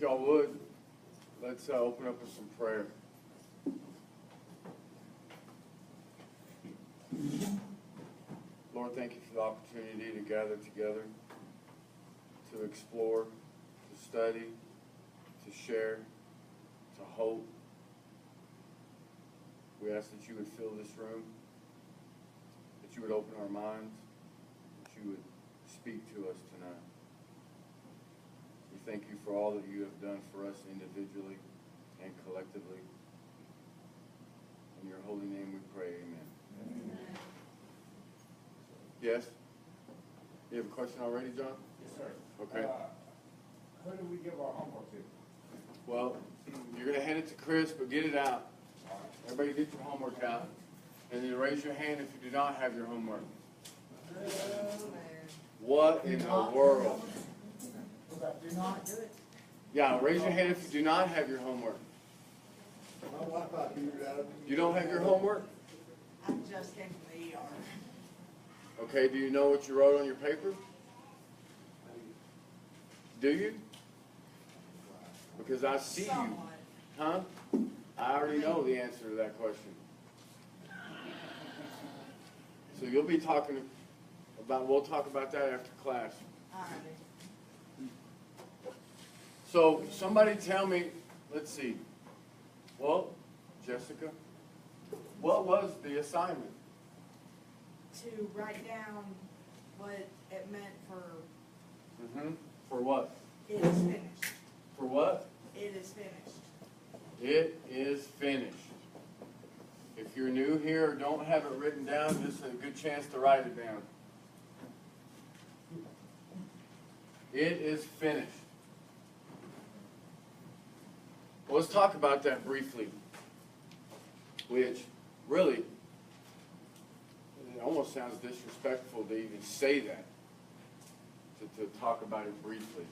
y'all would, let's open up with some prayer. Lord, thank you for the opportunity to gather together, to explore, to study, to share, to hope. We ask that you would fill this room, that you would open our minds, that you would speak to us tonight. We thank you for all that you have done for us individually and collectively. In your holy name we pray, amen. Amen. Yes? You have a question already, John? Yes, sir. Okay. Who do we give our homework to? Well, you're going to hand it to Chris, but get it out. Everybody get your homework out. And then raise your hand if you do not have your homework. What in the world? Do not do it. Yeah, raise your hand if you do not have your homework. My wife, I figured out. You don't have your homework? I just came from the ER. Okay, do you know what you wrote on your paper? Do you? Because I see you. Somewhat. Huh? I already know the answer to that question. So you'll be talking about, we'll talk about that after class. All right. So somebody tell me, let's see. Well, Jessica, what was the assignment? To write down what it meant for For what? it is finished. For what? It is finished. It is finished. If you're new here or don't have it written down, this is a good chance to write it down. It is finished. Well, let's talk about that briefly. Which, really, it almost sounds disrespectful to even say that. To talk about it briefly.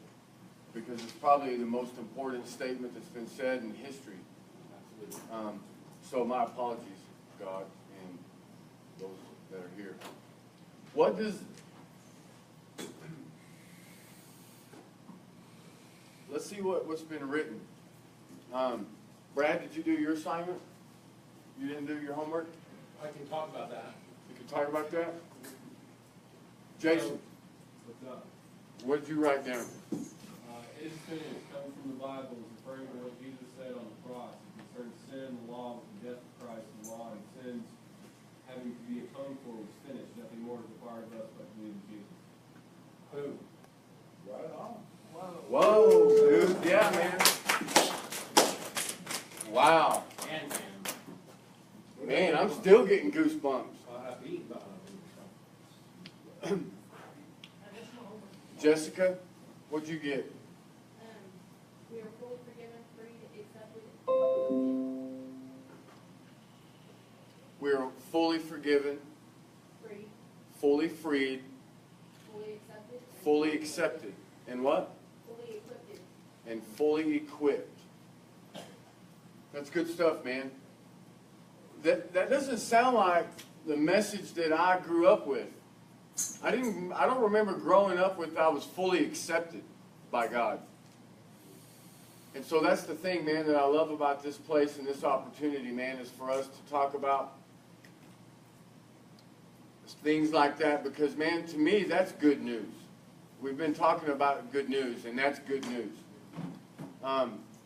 Because it's probably the most important statement that's been said in history. So my apologies, God, and those that are here. What does... Let's see what's been written. Brad, did you do your assignment? You didn't do your homework? I can talk about that. You can talk about that? Jason, What's up? what did you write down? It is finished, coming from the Bible, is referring to what Jesus said on the cross. It concerns sin, the law, with the death of Christ, the law, and sins having to be atoned for was finished. Nothing more is required of us but to believe in Jesus. Who? Right on. Whoa, dude. Yeah, man. Wow. Man, I'm still getting goosebumps. I have to eat about it. Jessica, what'd you get? We are fully forgiven, free, accepted. We're fully forgiven, Free, fully freed, fully accepted. fully accepted, and what? Fully equipped. And fully equipped. That's good stuff, man. That doesn't sound like the message that I grew up with. I don't remember growing up with I was fully accepted by God. And so that's the thing, man, that I love about this place and this opportunity, man, is for us to talk about things like that because, man, to me, that's good news. We've been talking about good news, and that's good news.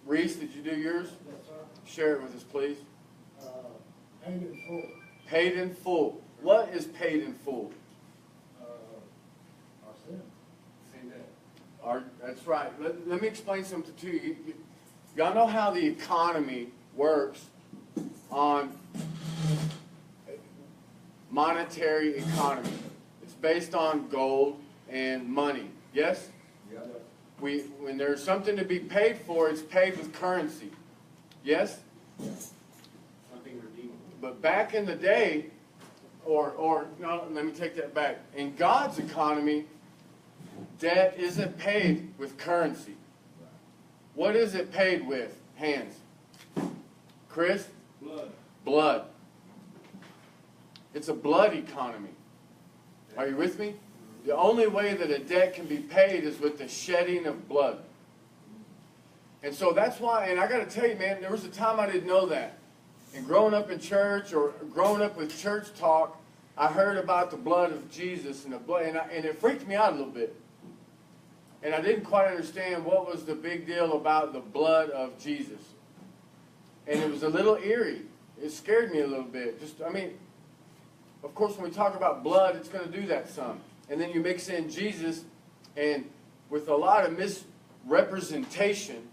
Reese, did you do yours? Yes, sir. Share it with us, please. Paid in full. Paid in full. What is paid in full? Our sin. Same day. That's right. Let me explain something to you. Y'all know how the economy works on monetary economy. It's based on gold and money. Yes? Yeah. When there's something to be paid for, it's paid with currency. Yes? Something redeemable. But back in the day, or no, let me take that back. In God's economy, debt isn't paid with currency. What is it paid with? Hands. Chris? Blood. Blood. It's a blood economy. Are you with me? The only way that a debt can be paid is with the shedding of blood. And so that's why, and I got to tell you, man, there was a time I didn't know that. And growing up in church or growing up with church talk, I heard about the blood of Jesus and the blood, and it freaked me out a little bit. And I didn't quite understand what was the big deal about the blood of Jesus. And it was a little eerie. It scared me a little bit. Of course, when we talk about blood, it's going to do that some. And then you mix in Jesus, and with a lot of misrepresentation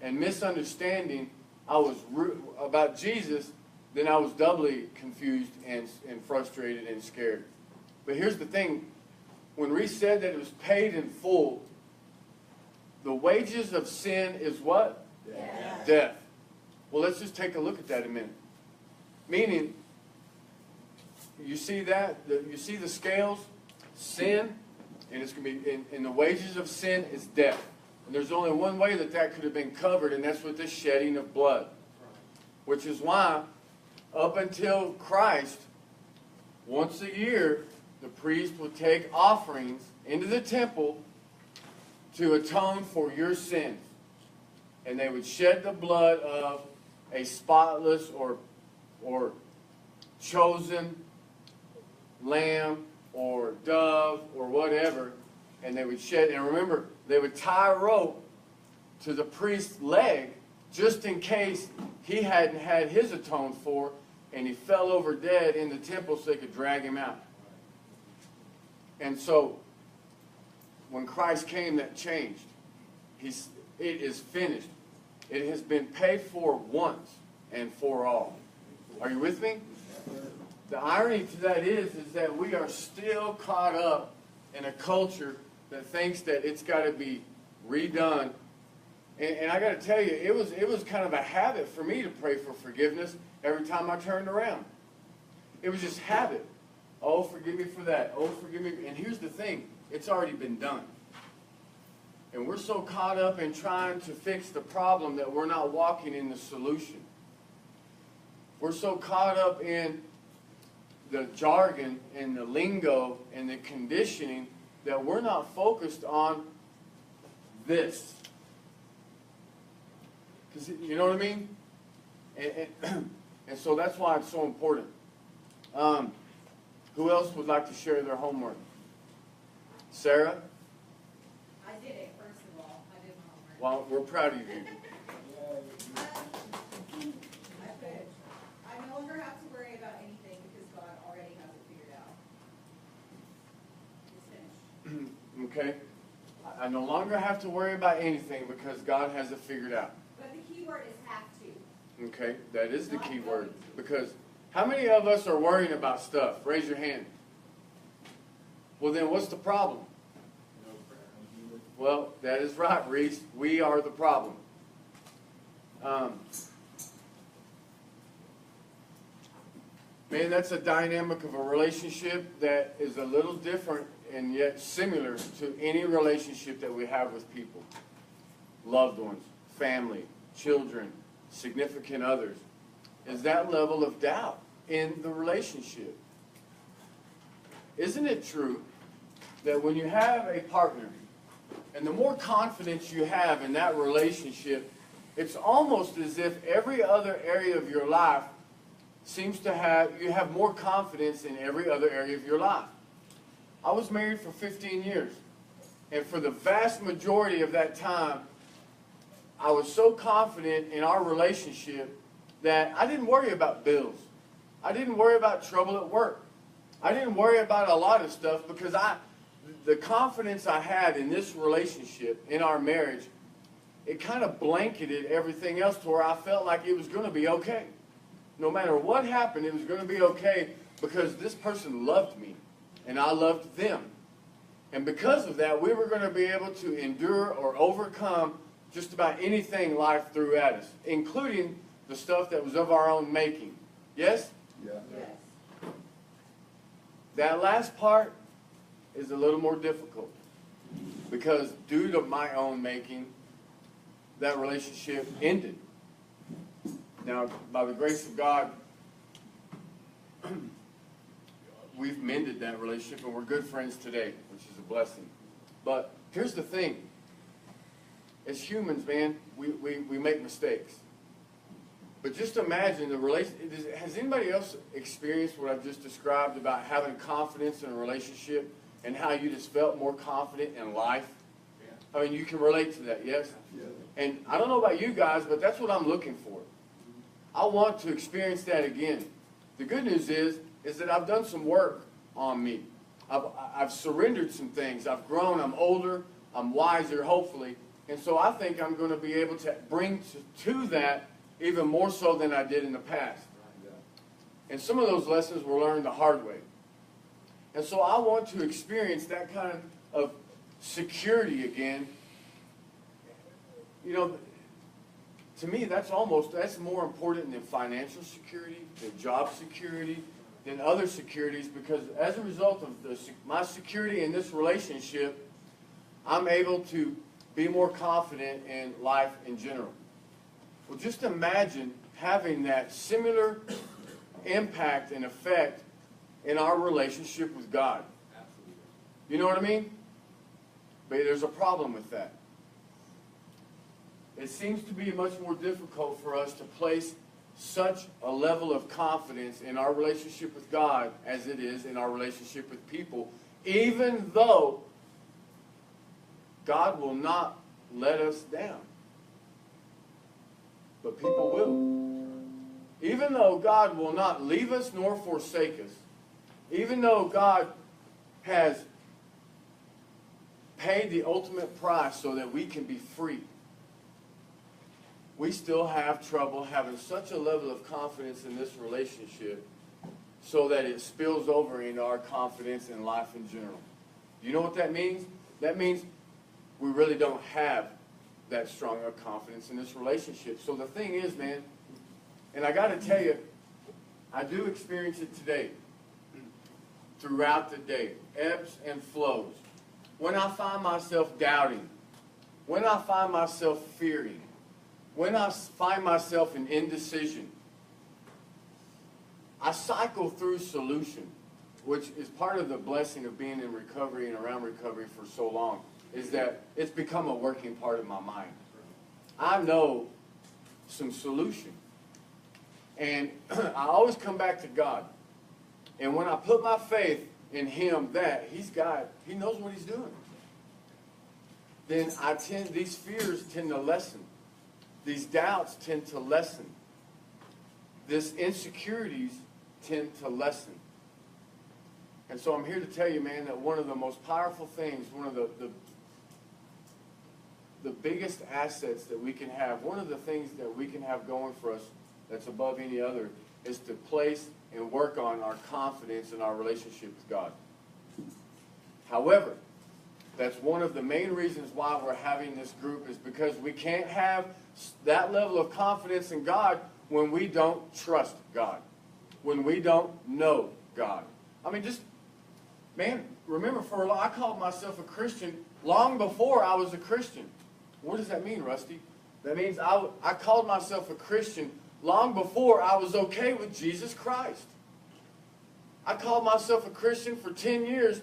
and misunderstanding about Jesus, then I was doubly confused and frustrated and scared. But here's the thing. When Reese said that it was paid in full, the wages of sin is what? Death. Death. Well, let's just take a look at that a minute. Meaning, you see that? You see the scales? Sin, and it's going to be, and the wages of sin is death. And there's only one way that could have been covered, and that's with the shedding of blood. Which is why, up until Christ, once a year, the priest would take offerings into the temple to atone for your sins. And they would shed the blood of a spotless or chosen lamb or dove or whatever, and they would shed, and remember, they would tie a rope to the priest's leg just in case he hadn't had his atoned for and he fell over dead in the temple so they could drag him out. And so when Christ came, that changed. It is finished. It has been paid for once and for all. Are you with me? The irony to that is that we are still caught up in a culture that thinks that it's got to be redone. And I got to tell you, it was kind of a habit for me to pray for forgiveness every time I turned around. It was just habit. Oh, forgive me for that. Oh, forgive me. And here's the thing. It's already been done. And we're so caught up in trying to fix the problem that we're not walking in the solution. We're so caught up in the jargon and the lingo and the conditioning that we're not focused on this. Because you know what I mean? And so that's why it's so important. Who else would like to share their homework? Sarah? I did it, first of all. I did my homework. Well, we're proud of you. I put, I no longer have to worry about anything because God already has it figured out. It's finished. Okay? I no longer have to worry about anything because God has it figured out. But the key word is have to. Okay? That is the key word. Because how many of us are worrying about stuff? Raise your hand. Well, then what's the problem? Well, that is right, Reese. We are the problem. Man, that's a dynamic of a relationship that is a little different and yet similar to any relationship that we have with people. Loved ones, family, children, significant others. Is that level of doubt in the relationship. Isn't it true that when you have a partner, and the more confidence you have in that relationship, it's almost as if every other area of your life seems to have, you have more confidence in every other area of your life. I was married for 15 years, and for the vast majority of that time, I was so confident in our relationship that I didn't worry about bills. I didn't worry about trouble at work. I didn't worry about a lot of stuff because the confidence I had in this relationship, in our marriage, it kind of blanketed everything else to where I felt like it was going to be okay. No matter what happened, it was going to be okay because this person loved me and I loved them. And because of that, we were going to be able to endure or overcome just about anything life threw at us, including the stuff that was of our own making. Yes? Yeah. Yes. That last part is a little more difficult because due to my own making, that relationship ended. Now, by the grace of God, we've mended that relationship and we're good friends today, which is a blessing. But here's the thing. as humans, man, we make mistakes. But just imagine the relation. Has anybody else experienced what I've just described about having confidence in a relationship and how you just felt more confident in life? I mean, you can relate to that, yes? And I don't know about you guys, but that's what I'm looking for. I want to experience that again. The good news is that I've done some work on me. I've surrendered some things. I've grown. I'm older. I'm wiser, hopefully. And so I think I'm going to be able to bring to that even more so than I did in the past. And some of those lessons were learned the hard way. And so I want to experience that kind of security again. You know, to me, that's more important than financial security, than job security, than other securities, because as a result of my security in this relationship, I'm able to be more confident in life in general. Well, just imagine having that similar impact and effect in our relationship with God. Absolutely. You know what I mean? But there's a problem with that. It seems to be much more difficult for us to place such a level of confidence in our relationship with God as it is in our relationship with people, even though God will not let us down. But people will. Even though God will not leave us nor forsake us, even though God has paid the ultimate price so that we can be free, we still have trouble having such a level of confidence in this relationship so that it spills over into our confidence in life in general. You know what that means? That means we really don't have that strong of confidence in this relationship. So the thing is, man, and I got to tell you, I do experience it today, throughout the day, ebbs and flows. When I find myself doubting, when I find myself fearing, when I find myself in indecision, I cycle through solution, which is part of the blessing of being in recovery and around recovery for so long, is that it's become a working part of my mind. I know some solution. And I always come back to God. And when I put my faith in Him that He knows what He's doing, then these fears tend to lessen. These doubts tend to lessen. These insecurities tend to lessen. And so I'm here to tell you, man, that one of the most powerful things, one of the biggest assets that we can have, one of the things that we can have going for us that's above any other, is to place and work on our confidence in our relationship with God. However, that's one of the main reasons why we're having this group, is because we can't have that level of confidence in God when we don't trust God, when we don't know God. I mean, remember, I called myself a Christian long before I was a Christian. What does that mean, Rusty? That means I called myself a Christian long before I was okay with Jesus Christ. I called myself a Christian for 10 years,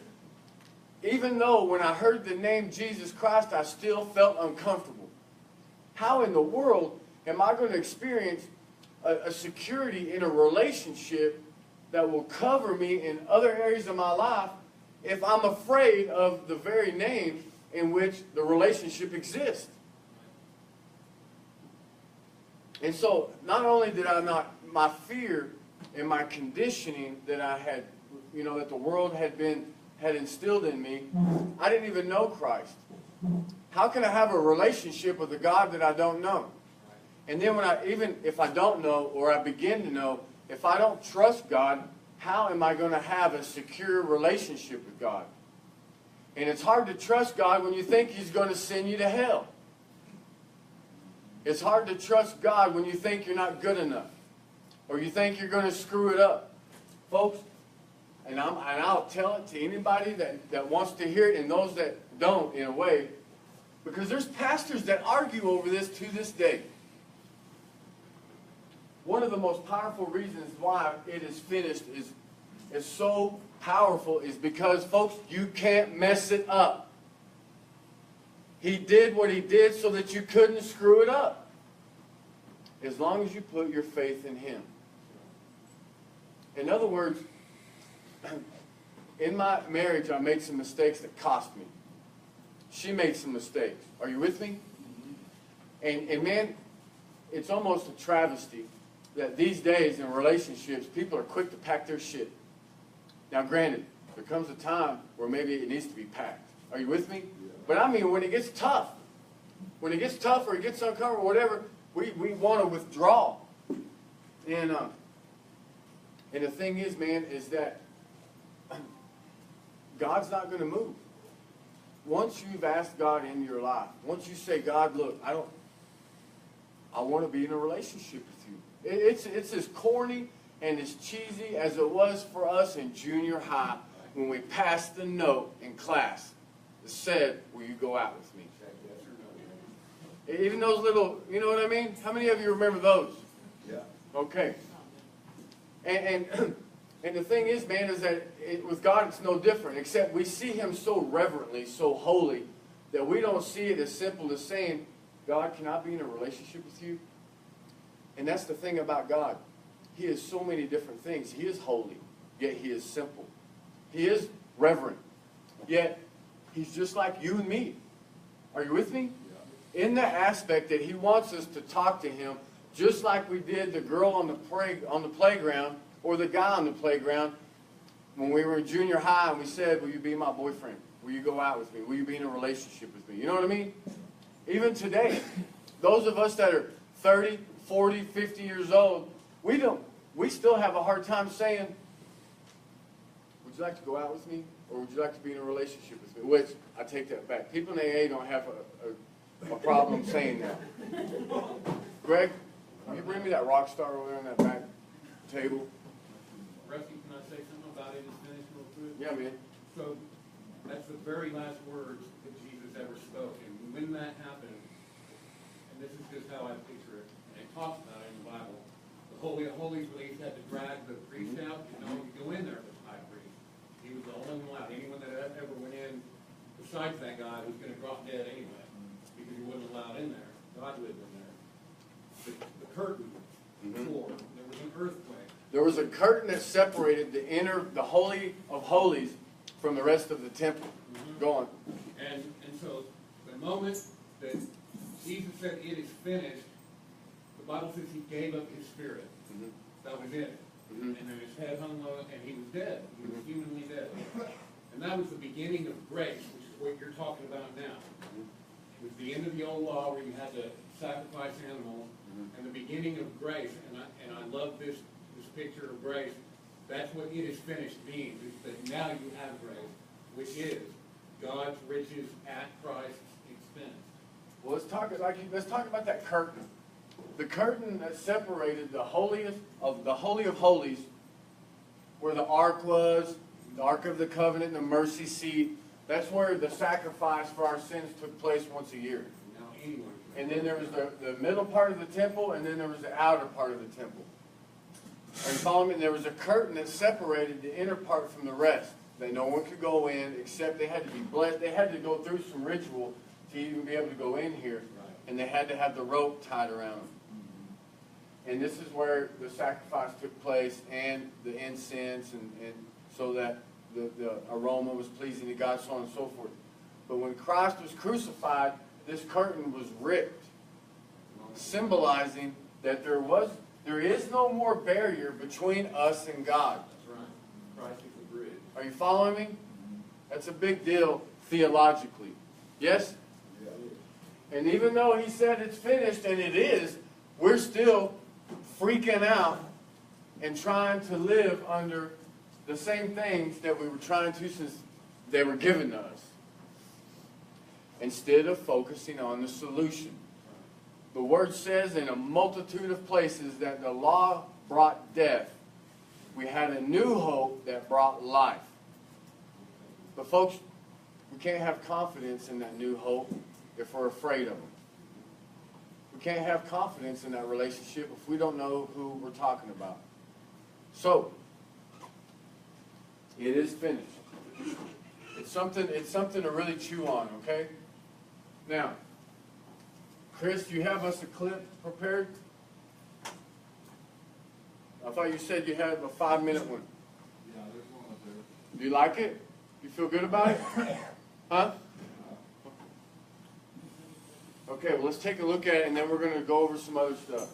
even though when I heard the name Jesus Christ, I still felt uncomfortable. How in the world am I going to experience a security in a relationship that will cover me in other areas of my life if I'm afraid of the very name in which the relationship exists? And so, not only did my fear and my conditioning that I had, that the world had instilled in me, I didn't even know Christ. How can I have a relationship with a God that I don't know? And then even if I don't know, or I begin to know, if I don't trust God, how am I going to have a secure relationship with God? And it's hard to trust God when you think He's going to send you to hell. It's hard to trust God when you think you're not good enough, or you think you're going to screw it up. Folks, and I'll tell it to anybody that wants to hear it, and those that don't, in a way, because there's pastors that argue over this to this day. One of the most powerful reasons why it is finished is so powerful is because, folks, you can't mess it up. He did what he did so that you couldn't screw it up. As long as you put your faith in him. In other words, in my marriage, I made some mistakes that cost me. She made some mistakes. Are you with me? And man, it's almost a travesty that these days in relationships, people are quick to pack their shit. Now, granted, there comes a time where maybe it needs to be packed. Are you with me? But I mean, when it gets tough, or it gets uncomfortable, or whatever, we want to withdraw. And the thing is, man, is that God's not going to move. Once you've asked God into your life, once you say, God, look, I want to be in a relationship with you. It's as corny and as cheesy as it was for us in junior high when we passed the note in class that said, will you go out with me? Even those little, you know what I mean? How many of you remember those? Yeah. Okay. And the thing is, man, is that with God it's no different, except we see him so reverently, so holy, that we don't see it as simple as saying, God, can I be in a relationship with you? And that's the thing about God. He is so many different things. He is holy, yet he is simple. He is reverent, yet he's just like you and me. Are you with me? Yeah. In the aspect that he wants us to talk to him just like we did the girl on the playground or the guy on the playground when we were in junior high and we said, will you be my boyfriend? Will you go out with me? Will you be in a relationship with me? You know what I mean? Even today, those of us that are 30, 40, 50 years old, we still have a hard time saying, would you like to go out with me? Or would you like to be in a relationship with me? Which, I take that back. People in AA don't have a problem saying that. Greg, will you bring me that rock star over there on that back table? Rusty, can I say something about it? Is finished real quick? Yeah, man. So, that's the very last words that Jesus ever spoke. And when that happened, and this is just how I picture it, and it talks about it in the Bible, the Holy of Holies, when he had to drag the priest out, you know, you go in there as high priest. He was the only one allowed. Anyone that ever went in besides that guy was going to drop dead anyway, because he wasn't allowed in there. God lived in there. The curtain tore. There was an earthquake. There was a curtain that separated the Holy of Holies from the rest of the temple. Go on. And so the moment that Jesus said it is finished, the Bible says he gave up his spirit. That was it. And then his head hung low and he was dead. He was humanly dead. And that was the beginning of grace, which is what you're talking about now. It was the end of the old law where you had to sacrifice animals, and the beginning of grace. And I love this picture of grace. That's what it is finished means, is that now you have grace, which is God's riches at Christ's expense. Well, let's talk about that curtain. The curtain that separated the Holy of Holies, where the ark was, the Ark of the Covenant, and the mercy seat. That's where the sacrifice for our sins took place once a year. Now anyone can. And then there was the middle part of the temple, and then there was the outer part of the temple. Are you following me? And there was a curtain that separated the inner part from the rest. That no one could go in, except they had to be blessed. They had to go through some ritual to even be able to go in here. Right. And they had to have the rope tied around them. And this is where the sacrifice took place, and the incense, and so that the aroma was pleasing to God, so on and so forth. But when Christ was crucified, this curtain was ripped, symbolizing that there is no more barrier between us and God. That's right. Christ is the bridge. Are you following me? That's a big deal theologically. Yes? Yeah. And even though he said it's finished, and it is, we're still freaking out and trying to live under the same things that we were trying to since they were given to us, instead of focusing on the solution. The Word says in a multitude of places that the law brought death. We had a new hope that brought life. But folks, we can't have confidence in that new hope if we're afraid of them. We can't have confidence in that relationship if we don't know who we're talking about. So, it is finished. It's something to really chew on, okay? Now, Chris, do you have us a clip prepared? I thought you said you had a 5-minute one. Yeah, there's one up there. Do you like it? You feel good about it? Huh? Okay, well, let's take a look at it, and then we're going to go over some other stuff.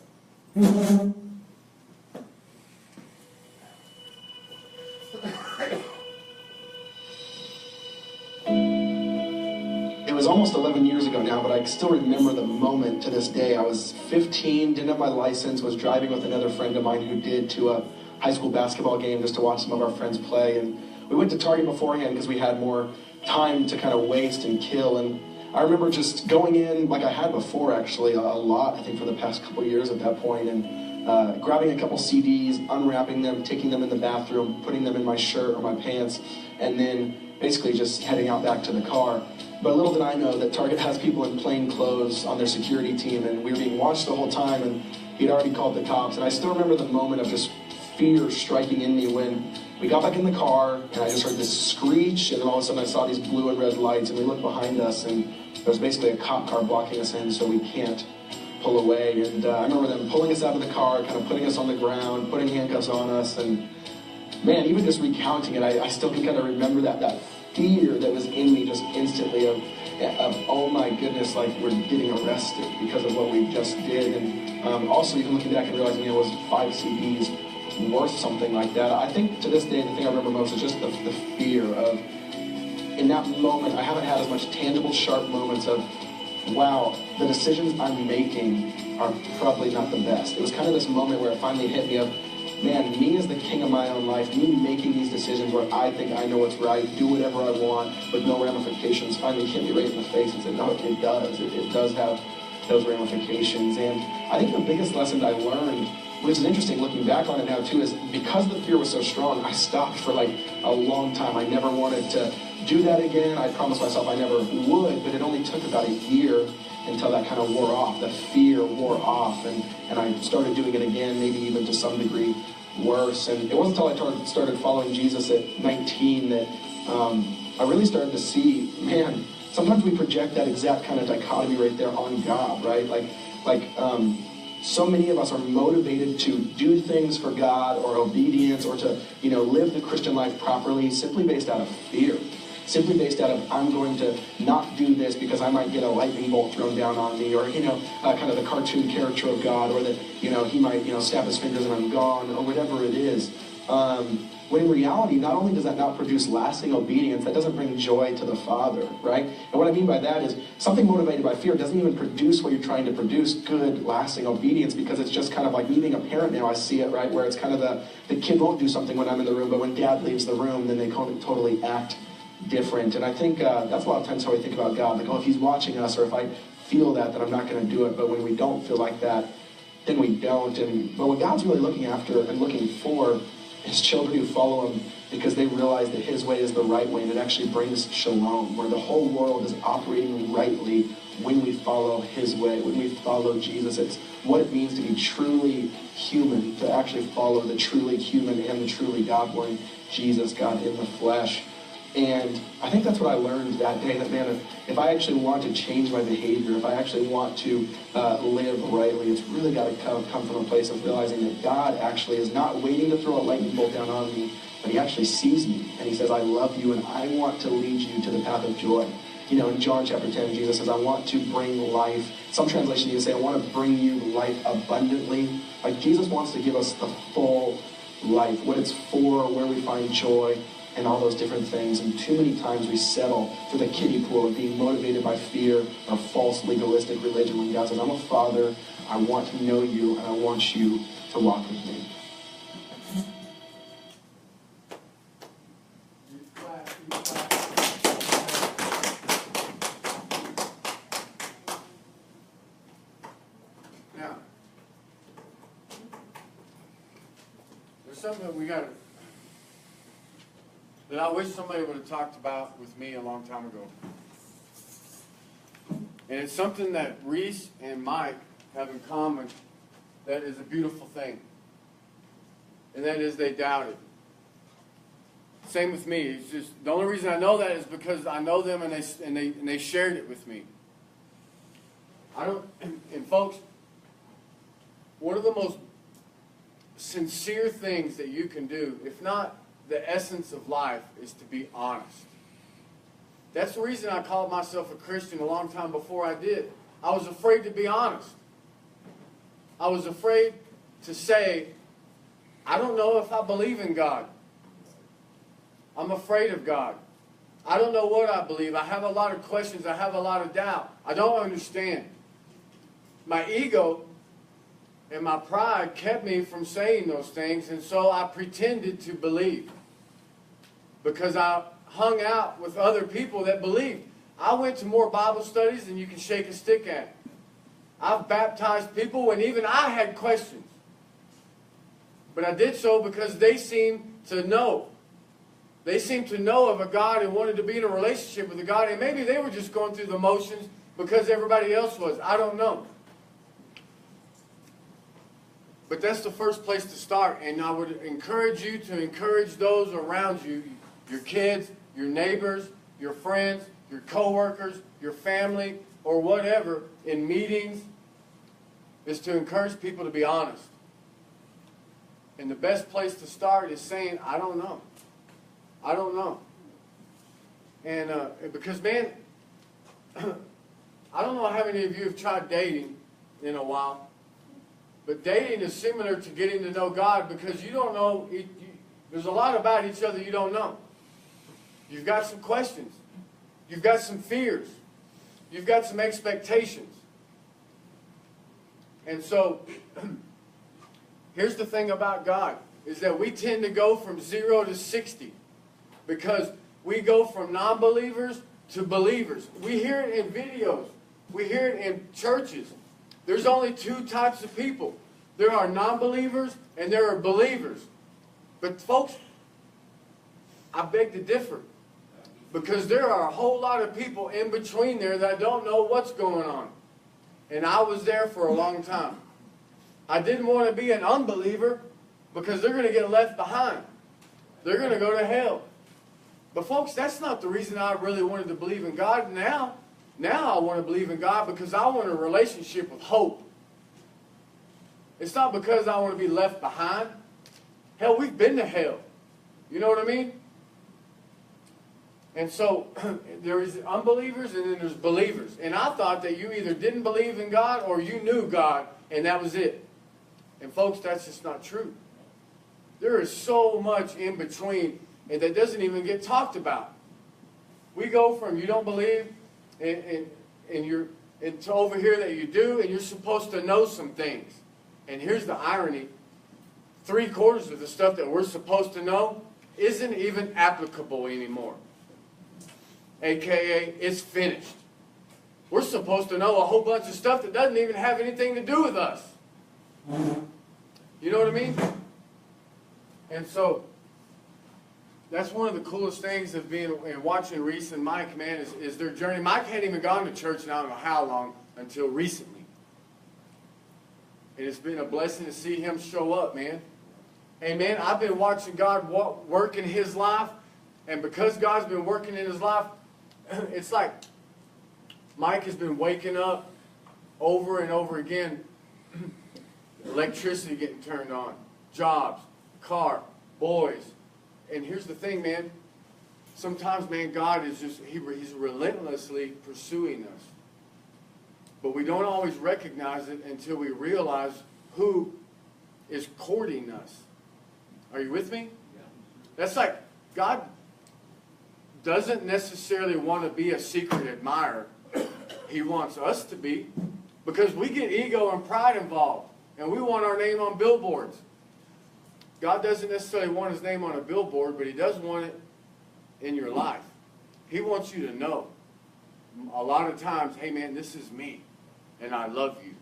It was almost 11 years ago now, but I still remember the moment to this day. I was 15, didn't have my license, was driving with another friend of mine who did to a high school basketball game just to watch some of our friends play. And we went to Target beforehand because we had more time to kind of waste and kill. And I remember just going in like I had before, actually, a lot, I think, for the past couple of years at that point, and grabbing a couple CDs, unwrapping them, taking them in the bathroom, putting them in my shirt or my pants, and then basically just heading out back to the car. But little did I know that Target has people in plain clothes on their security team, and we were being watched the whole time, and he'd already called the cops. And I still remember the moment of just fear striking in me when we got back in the car, and I just heard this screech, and then all of a sudden I saw these blue and red lights, and we looked behind us, and there was basically a cop car blocking us in, so we can't pull away. And I remember them pulling us out of the car, kind of putting us on the ground, putting handcuffs on us, and man, even just recounting it, I still can kind of remember that fear that was in me just instantly of oh my goodness, like we're getting arrested because of what we just did. And also even looking back and realizing it was 5 CDs worth something like that. I think to this day the thing I remember most is just the fear of, in that moment, I haven't had as much tangible, sharp moments of, wow, the decisions I'm making are probably not the best. It was kind of this moment where it finally hit me of, man, me as the king of my own life, me making these decisions where I think I know what's right, do whatever I want, with no ramifications, finally hit me right in the face and said, no, it does. It does have those ramifications. And I think the biggest lesson I learned, which is interesting looking back on it now too, is because the fear was so strong, I stopped for like a long time. I never wanted to do that again. I promised myself I never would, but it only took about a year until that kind of wore off. The fear wore off, and I started doing it again, maybe even to some degree worse. And it wasn't until I started following Jesus at 19 that I really started to see, man, sometimes we project that exact kind of dichotomy right there on God, right? So many of us are motivated to do things for God or obedience or to, live the Christian life properly simply based out of fear. Simply based out of, I'm going to not do this because I might get a lightning bolt thrown down on me, or, kind of the cartoon character of God, or that, he might, snap his fingers and I'm gone, or whatever it is. When in reality, not only does that not produce lasting obedience, that doesn't bring joy to the Father, right? And what I mean by that is something motivated by fear doesn't even produce what you're trying to produce, good, lasting obedience, because it's just kind of like me being a parent now, I see it, right? Where it's kind of the kid won't do something when I'm in the room, but when dad leaves the room, then they totally act different. And I think that's a lot of times how we think about God. Like, oh, if he's watching us, or if I feel that I'm not going to do it. But when we don't feel like that, then we don't. But what God's really looking after and looking for is children who follow him because they realize that his way is the right way, and it actually brings shalom, where the whole world is operating rightly when we follow his way, when we follow Jesus. It's what it means to be truly human, to actually follow the truly human and the truly God-born Jesus, God in the flesh. And I think that's what I learned that day, that, man, if I actually want to change my behavior, if I actually want to live rightly, it's really got to come from a place of realizing that God actually is not waiting to throw a lightning bolt down on me, but he actually sees me, and he says, I love you, and I want to lead you to the path of joy. In John chapter 10, Jesus says, I want to bring life. Some translation even say, I want to bring you life abundantly. Like, Jesus wants to give us the full life, what it's for, where we find joy, and all those different things. And too many times we settle for the kiddie pool of being motivated by fear or false legalistic religion, when God says, I'm a father, I want to know you, and I want you to walk with me. Now, there's something that I wish somebody would have talked about with me a long time ago. And it's something that Reese and Mike have in common that is a beautiful thing. And that is they doubted. Same with me. It's just the only reason I know that is because I know them and they shared it with me. I don't, and folks, one of the most sincere things that you can do, if not the essence of life, is to be honest. That's the reason I called myself a Christian a long time before I did. I was afraid to be honest. I was afraid to say, I don't know if I believe in God. I'm afraid of God. I don't know what I believe. I have a lot of questions. I have a lot of doubt. I don't understand. My ego and my pride kept me from saying those things, and so I pretended to believe. Because I hung out with other people that believed. I went to more Bible studies than you can shake a stick at. I've baptized people when even I had questions. But I did so because they seemed to know. They seemed to know of a God and wanted to be in a relationship with a God. And maybe they were just going through the motions because everybody else was. I don't know. But that's the first place to start. And I would encourage you to encourage those around you, your kids, your neighbors, your friends, your coworkers, your family, or whatever, in meetings, is to encourage people to be honest. And the best place to start is saying, I don't know. I don't know. And because, man, I don't know how many of you have tried dating in a while, but dating is similar to getting to know God because you don't know, there's a lot about each other you don't know. You've got some questions. You've got some fears. You've got some expectations. And so, here's the thing about God, is that we tend to go from 0 to 60 because we go from non-believers to believers. We hear it in videos. We hear it in churches. There's only two types of people. There are non-believers and there are believers. But folks, I beg to differ. Because there are a whole lot of people in between there that don't know what's going on. And I was there for a long time. I didn't want to be an unbeliever because they're going to get left behind. They're going to go to hell. But folks, that's not the reason I really wanted to believe in God. Now I want to believe in God because I want a relationship with hope. It's not because I want to be left behind. Hell, we've been to hell. You know what I mean? And so, there is unbelievers and then there's believers. And I thought that you either didn't believe in God or you knew God and that was it. And folks, that's just not true. There is so much in between and that doesn't even get talked about. We go from you don't believe and to over here that you do, and you're supposed to know some things. And here's the irony. 3/4 of the stuff that we're supposed to know isn't even applicable anymore. AKA, it's finished. We're supposed to know a whole bunch of stuff that doesn't even have anything to do with us. You know what I mean? And so, that's one of the coolest things of being and watching Reese and Mike, man, is their journey. Mike hadn't even gone to church in I don't know how long until recently. And it's been a blessing to see him show up, man. And man, I've been watching God work in his life. And because God's been working in his life, it's like Mike has been waking up over and over again. Electricity getting turned on. Jobs, car, boys. And here's the thing, man. Sometimes, man, God is just, he's relentlessly pursuing us. But we don't always recognize it until we realize who is courting us. Are you with me? That's like, God doesn't necessarily want to be a secret admirer. He wants us to be. Because we get ego and pride involved. And we want our name on billboards. God doesn't necessarily want his name on a billboard, but he does want it in your life. He wants you to know. A lot of times, hey man, this is me. And I love you.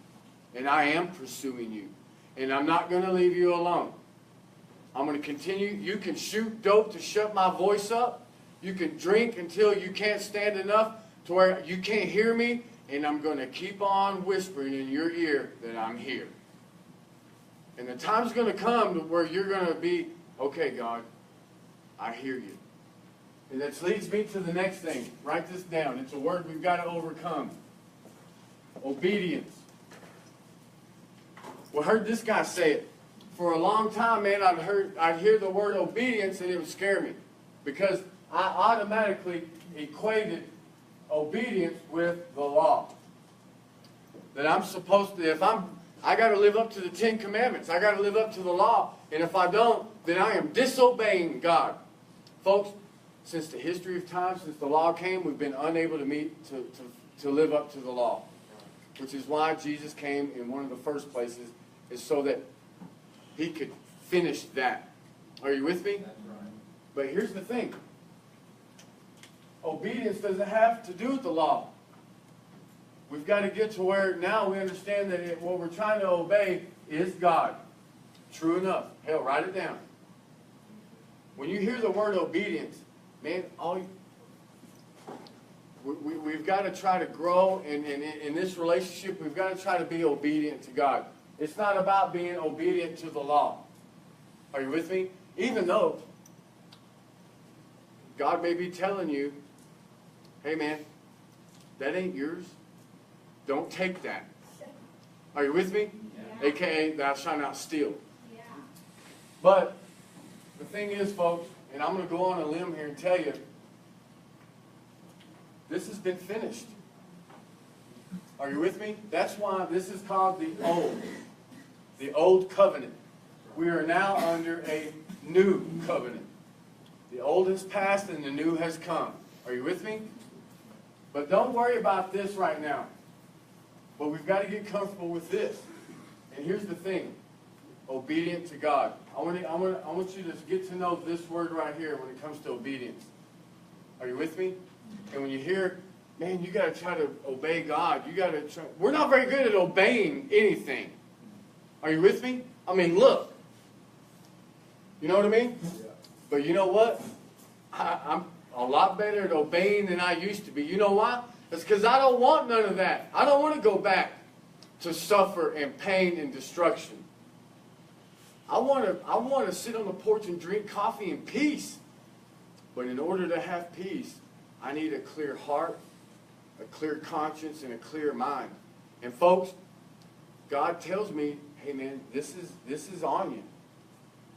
And I am pursuing you. And I'm not going to leave you alone. I'm going to continue. You can shoot dope to shut my voice up. You can drink until you can't stand enough to where you can't hear me. And I'm going to keep on whispering in your ear that I'm here. And the time's going to come where you're going to be, okay, God, I hear you. And that leads me to the next thing. Write this down. It's a word we've got to overcome. Obedience. We heard this guy say it. For a long time, man, I'd hear the word obedience and it would scare me. Because I automatically equated obedience with the law. That I'm supposed to, I got to live up to the 10 Commandments. I got to live up to the law. And if I don't, then I am disobeying God. Folks, since the history of time, since the law came, we've been unable to live up to the law. Which is why Jesus came in one of the first places, is so that he could finish that. Are you with me? That's right. But here's the thing. Obedience doesn't have to do with the law. We've got to get to where now we understand that what we're trying to obey is God. True enough. Hell, write it down. When you hear the word obedience, man, we've got to try to grow in this relationship. We've got to try to be obedient to God. It's not about being obedient to the law. Are you with me? Even though God may be telling you, hey man, that ain't yours. Don't take that. Are you with me? Yeah. AKA, thou shalt not steal. Yeah. But the thing is, folks, and I'm going to go on a limb here and tell you, this has been finished. Are you with me? That's why this is called the old covenant. We are now under a new covenant. The old has passed and the new has come. Are you with me? But don't worry about this right now. But we've got to get comfortable with this. And here's the thing. Obedient to God. I want you to get to know this word right here when it comes to obedience. Are you with me? And when you hear, man, you got to try to obey God. You got to try. We're not very good at obeying anything. Are you with me? I mean, look. You know what I mean? Yeah. But you know what? I'm a lot better at obeying than I used to be. You know why? It's because I don't want none of that. I don't want to go back to suffer and pain and destruction. I want to sit on the porch and drink coffee in peace. But in order to have peace, I need a clear heart, a clear conscience, and a clear mind. And folks, God tells me, hey man, this is on you.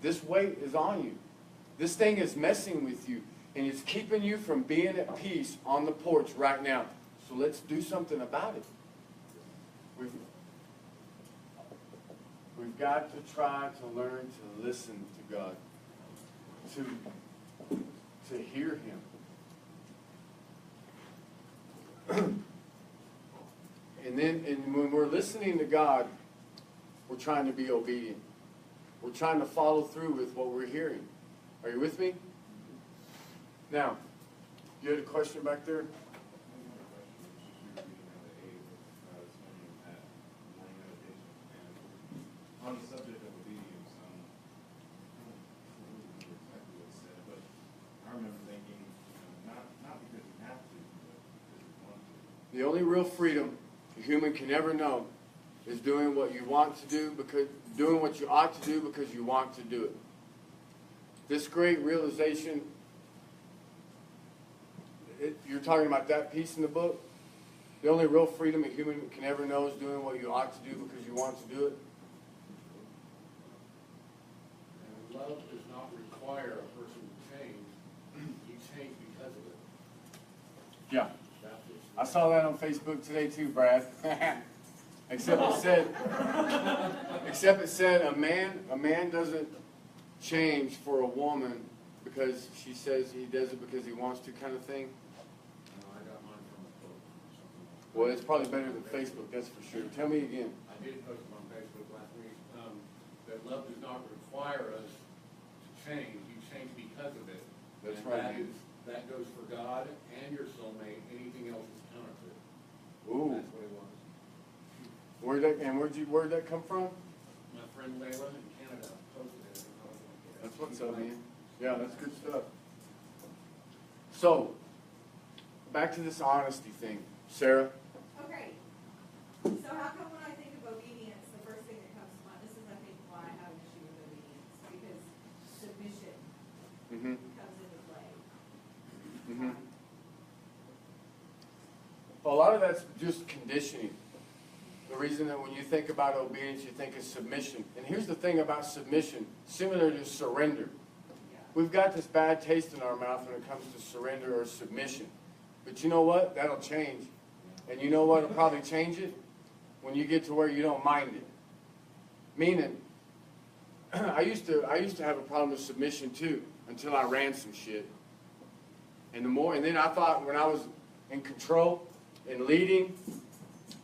This weight is on you. This thing is messing with you. And it's keeping you from being at peace on the porch right now. So let's do something about it. We've got to try to learn to listen to God. To hear Him. And when we're listening to God, we're trying to be obedient. We're trying to follow through with what we're hearing. Are you with me? Now, you had a question back there? On the subject of obedience, I don't remember exactly what it said, but I remember thinking, not because you have to, but because you want to. The only real freedom a human can ever know is doing what you want to do, doing what you ought to do because you want to do it. This great realization, you're talking about that piece in the book? The only real freedom a human can ever know is doing what you ought to do because you want to do it? And love does not require a person to change. You change because of it. Yeah. That's it. I saw that on Facebook today too, Brad. Except it said a man doesn't change for a woman because she says he does it because he wants to, kind of thing. No, I got mine from a book or something. Well, it's probably better than Facebook, that's for sure. Tell me again. I did post it on Facebook last week, that love does not require us to change. You change because of it. That's And right. that goes for God and your soulmate. Anything else is counterfeit. Ooh. That's what it was. Where'd that come from? My friend Layla in Canada posted it. And I was like, yeah, That's what's up, man. Yeah, that's good stuff. So, back to this honesty thing. Sarah? Okay, so how come when I think of obedience, the first thing that comes to mind, this is I think why I have an issue with obedience, because submission Mm-hmm. comes into play. Mm-hmm. A lot of that's just conditioning. reason that when you think about obedience, you think of submission. And here's the thing about submission, similar to surrender. We've got this bad taste in our mouth when it comes to surrender or submission. But you know what? That'll change. And you know what will probably change it? When you get to where you don't mind it. Meaning, I used to have a problem with submission too, until I ran some shit. And then I thought when I was in control and leading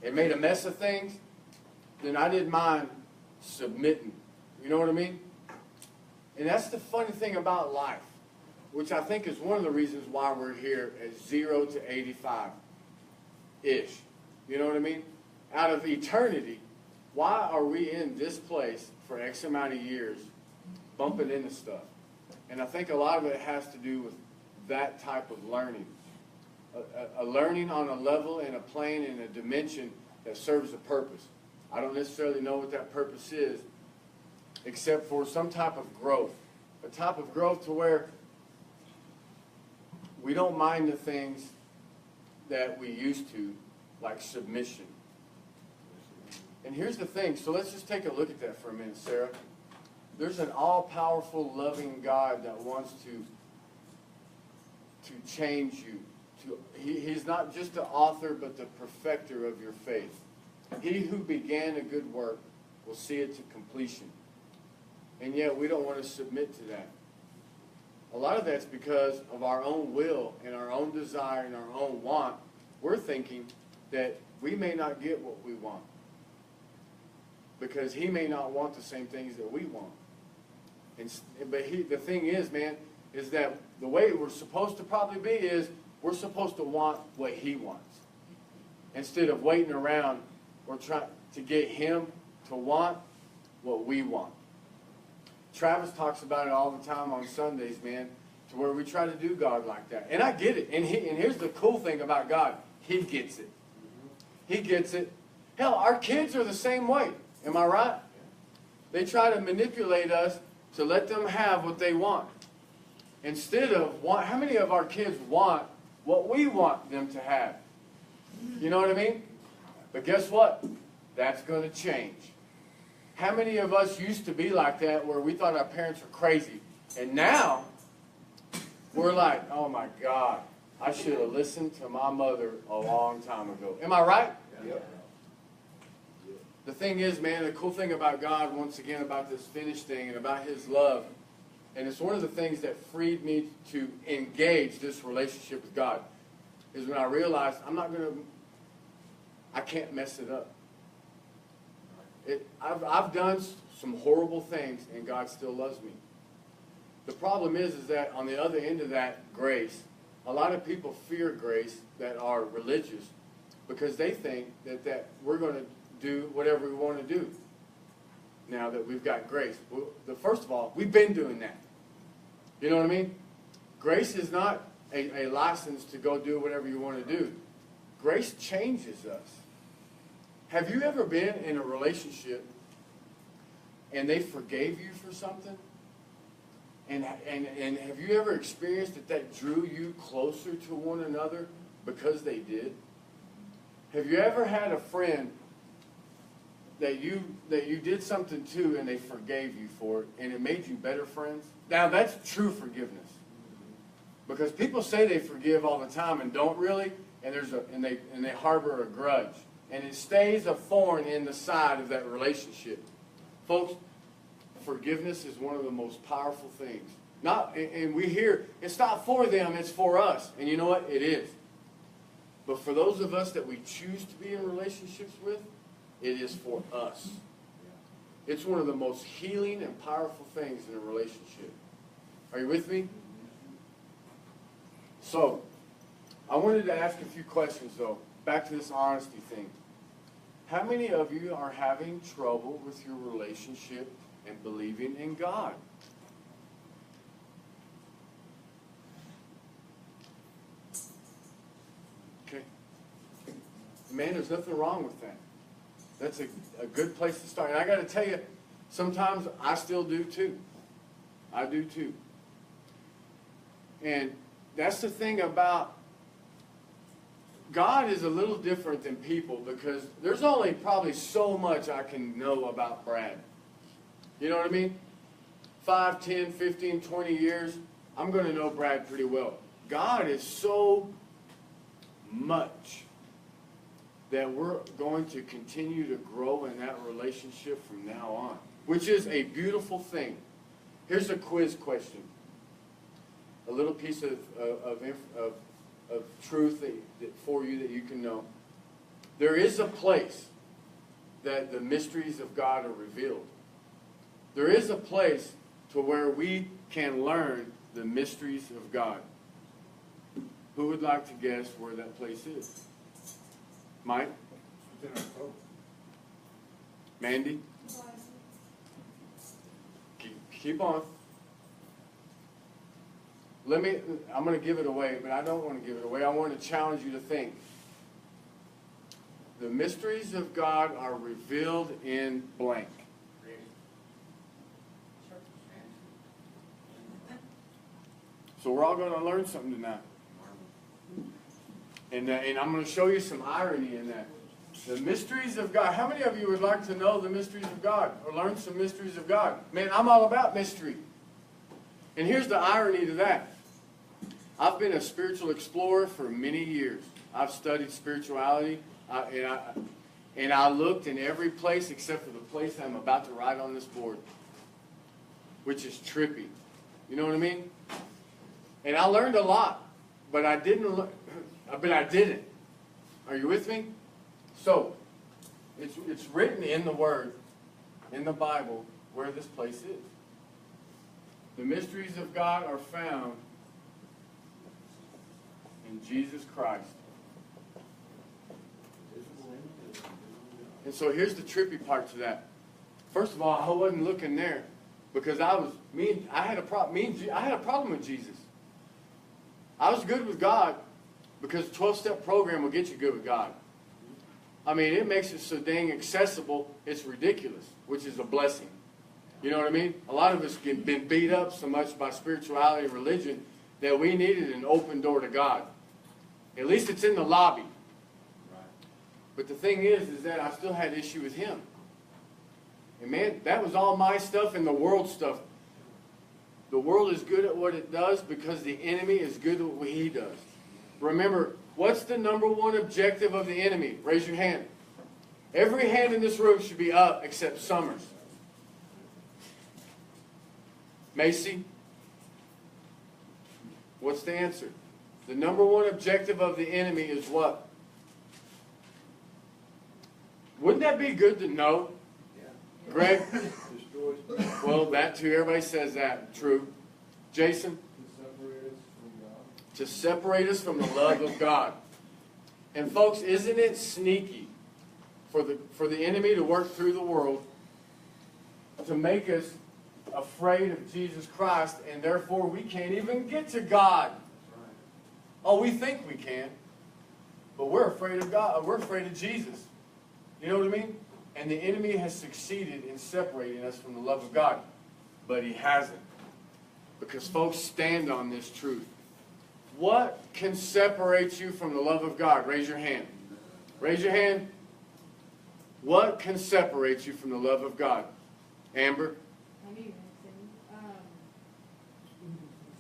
and made a mess of things, then I didn't mind submitting. You know what I mean? And that's the funny thing about life, which I think is one of the reasons why we're here at 0 to 85-ish. You know what I mean? Out of eternity, why are we in this place for X amount of years bumping into stuff? And I think a lot of it has to do with that type of learning. A learning on a level and a plane and a dimension that serves a purpose. I don't necessarily know what that purpose is, except for some type of growth. A type of growth to where we don't mind the things that we used to, like submission. And here's the thing, so let's just take a look at that for a minute, Sarah. There's an all-powerful, loving God that wants to change you. He's not just the author, but the perfecter of your faith. He who began a good work will see it to completion. And yet we don't want to submit to that. A lot of that's because of our own will and our own desire and our own want. We're thinking that we may not get what we want, because he may not want the same things that we want. But the thing is, man, is that the way we're supposed to probably be is we're supposed to want what he wants, instead of waiting around or trying to get him to want what we want. Travis talks about it all the time on Sundays, man, to where we try to do God like that. And I get it. And here's the cool thing about God. He gets it. He gets it. Hell, our kids are the same way. Am I right? They try to manipulate us to let them have what they want. Instead of how many of our kids want what we want them to have? You know what I mean? But guess what? That's going to change. How many of us used to be like that, where we thought our parents were crazy, and now we're like, oh my God, I should have listened to my mother a long time ago. Am I right? Yeah. The thing is, man, the cool thing about God, once again, about this finished thing and about his love, and it's one of the things that freed me to engage this relationship with God, is when I realized I can't mess it up. I've done some horrible things, and God still loves me. The problem is that on the other end of that grace, a lot of people fear grace that are religious, because they think that we're going to do whatever we want to do now that we've got grace. Well, first of all, we've been doing that. You know what I mean? Grace is not a license to go do whatever you want to do. Grace changes us. Have you ever been in a relationship and they forgave you for something? And have you ever experienced that drew you closer to one another because they did? Have you ever had a friend that you did something to and they forgave you for it, and it made you better friends? Now that's true forgiveness. Because people say they forgive all the time and don't really, and they harbor a grudge. And it stays a thorn in the side of that relationship. Folks, forgiveness is one of the most powerful things. And we hear, it's not for them, it's for us. And you know what? It is. But for those of us that we choose to be in relationships with, it is for us. It's one of the most healing and powerful things in a relationship. Are you with me? So, I wanted to ask a few questions, though. Back to this honesty thing. How many of you are having trouble with your relationship and believing in God? Okay. Man, there's nothing wrong with that. That's a good place to start. And I got to tell you, sometimes I still do too. I do too. And that's the thing about God is a little different than people because there's only probably so much I can know about Brad. You know what I mean? 5, 10, 15, 20 years, I'm going to know Brad pretty well. God is so much that we're going to continue to grow in that relationship from now on, which is a beautiful thing. Here's a quiz question. A little piece of truth for you that you can know. There is a place that the mysteries of God are revealed. There is a place to where we can learn the mysteries of God. Who would like to guess where that place is? Mike? Within our throat. Mandy? Keep on. I'm going to give it away, but I don't want to give it away. I want to challenge you to think. The mysteries of God are revealed in blank. So we're all going to learn something tonight. And I'm going to show you some irony in that. The mysteries of God. How many of you would like to know the mysteries of God or learn some mysteries of God? Man, I'm all about mystery. And here's the irony to that. I've been a spiritual explorer for many years. I've studied spirituality, and I looked in every place except for the place I'm about to write on this board, which is trippy. You know what I mean? And I learned a lot, but I didn't. Are you with me? So, it's written in the Word, in the Bible, where this place is. The mysteries of God are found in Jesus Christ. And so here's the trippy part to that. First of all, I wasn't looking there because I had a problem with Jesus. I was good with God because the 12-step program will get you good with God. I mean, it makes it so dang accessible, it's ridiculous, which is a blessing. You know what I mean? A lot of us get been beat up so much by spirituality and religion that we needed an open door to God. At least it's in the lobby. Right. But the thing is that I still had issue with him. And man, that was all my stuff and the world stuff. The world is good at what it does because the enemy is good at what he does. Remember, what's the number one objective of the enemy? Raise your hand. Every hand in this room should be up except Summers. Macy? What's the answer? The number one objective of the enemy is what? Wouldn't that be good to know? Yeah. Greg? Destroys. Well, that too. Everybody says that. True. Jason? To separate us from God. To separate us from the love of God. And folks, isn't it sneaky for the enemy to work through the world to make us afraid of Jesus Christ, and therefore we can't even get to God? Oh, we think we can, but we're afraid of God. We're afraid of Jesus. You know what I mean? And the enemy has succeeded in separating us from the love of God, but he hasn't. Because folks, stand on this truth. What can separate you from the love of God? Raise your hand. Raise your hand. What can separate you from the love of God? Amber? I knew you were gonna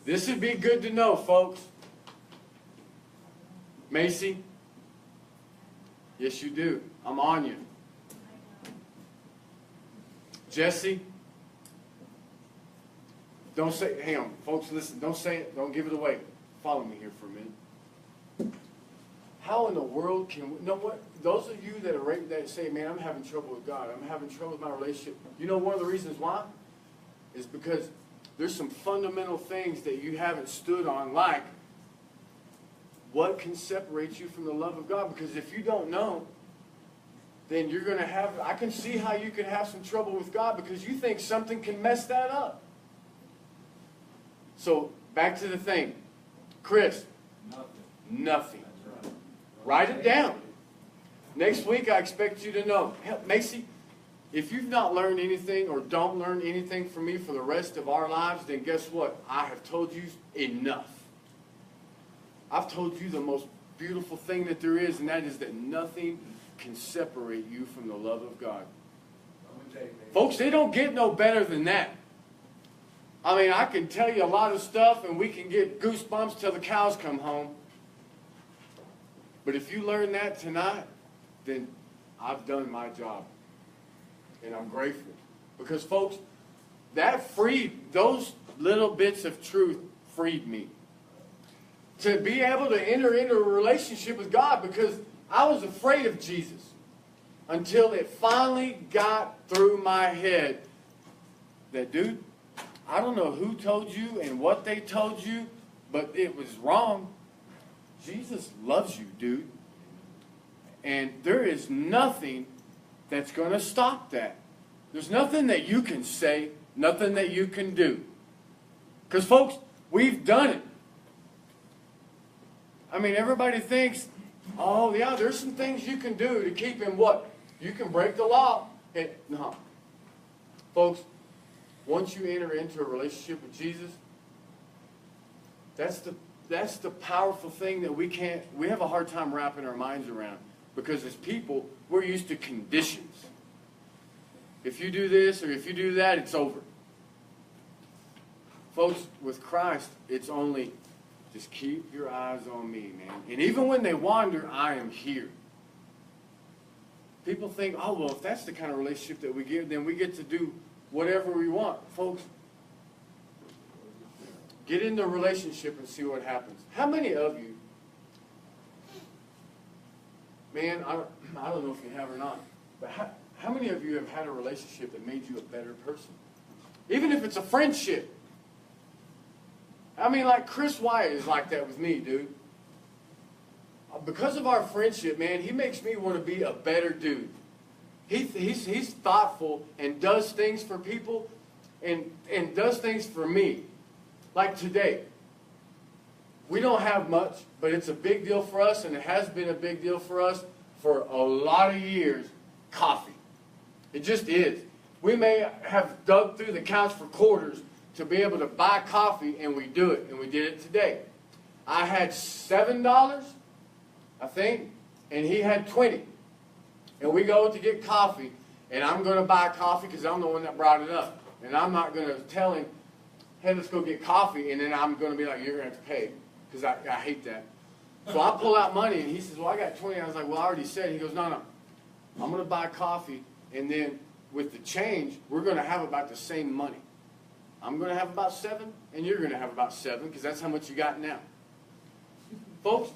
say, This would be good to know, folks. Macy? Yes, you do. I'm on you. Jesse? Don't say, hang on, folks, listen, don't say it, don't give it away. Follow me here for a minute. How in the world can we, you know what? Those of you that say, man, I'm having trouble with God, I'm having trouble with my relationship. You know one of the reasons why? Is because there's some fundamental things that you haven't stood on, like what can separate you from the love of God? Because if you don't know, then you're going to have, I can see how you can have some trouble with God because you think something can mess that up. So, back to the thing. Chris. Nothing. That's right. Write it down. Next week, I expect you to know. Hell, Macy, if you've not learned anything or don't learn anything from me for the rest of our lives, then guess what? I have told you enough. I've told you the most beautiful thing that there is, and that is that nothing can separate you from the love of God. I'm gonna tell you, man. Folks, they don't get no better than that. I mean, I can tell you a lot of stuff, and we can get goosebumps till the cows come home. But if you learn that tonight, then I've done my job. And I'm grateful. Because, folks, that freed, those little bits of truth freed me. To be able to enter into a relationship with God, because I was afraid of Jesus until it finally got through my head that, dude, I don't know who told you and what they told you, but it was wrong. Jesus loves you, dude. And there is nothing that's going to stop that. There's nothing that you can say, nothing that you can do. Because, folks, we've done it. I mean, everybody thinks, oh, yeah, there's some things you can do to keep him what? You can break the law. No. Folks, once you enter into a relationship with Jesus, that's the powerful thing that we have a hard time wrapping our minds around. Because as people, we're used to conditions. If you do this or if you do that, it's over. Folks, with Christ, it's only, just keep your eyes on me, man. And even when they wander, I am here. People think, oh, well, if that's the kind of relationship that we give, then we get to do whatever we want. Folks, get into a relationship and see what happens. How many of you, man, I don't know if you have or not, but how many of you have had a relationship that made you a better person? Even if it's a friendship. I mean, like Chris Wyatt is like that with me, dude. Because of our friendship, man, he makes me want to be a better dude. He's thoughtful and does things for people and does things for me. Like today. We don't have much, but it's a big deal for us, and it has been a big deal for us for a lot of years. Coffee. It just is. We may have dug through the couch for quarters to be able to buy coffee, and we do it, and we did it today. I had $7, I think, and he had 20. And we go to get coffee, and I'm going to buy coffee because I'm the one that brought it up. And I'm not going to tell him, hey, let's go get coffee, and then I'm going to be like, you're going to have to pay, because I hate that. So I pull out money, and he says, well, I got 20. I was like, well, I already said. He goes, no, I'm going to buy coffee, and then with the change, we're going to have about the same money. I'm going to have about 7, and you're going to have about 7, because that's how much you got now. Folks,